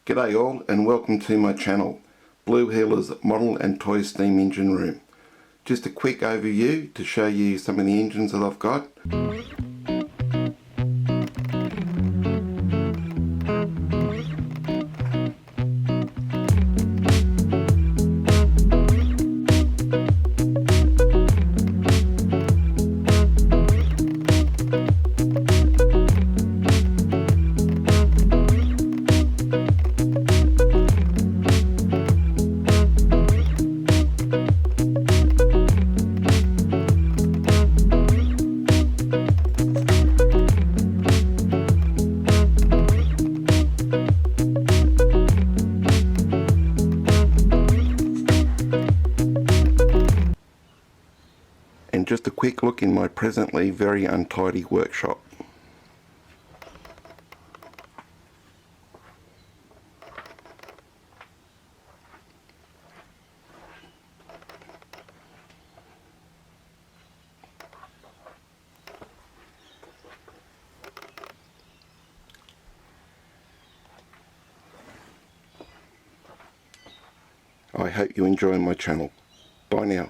G'day all and welcome to my channel, Blue Heeler's Model and Toy Steam Engine Room. Just a quick overview to show you some of the engines that I've got. And just a quick look in my presently very untidy workshop. I hope you enjoy my channel. Bye now.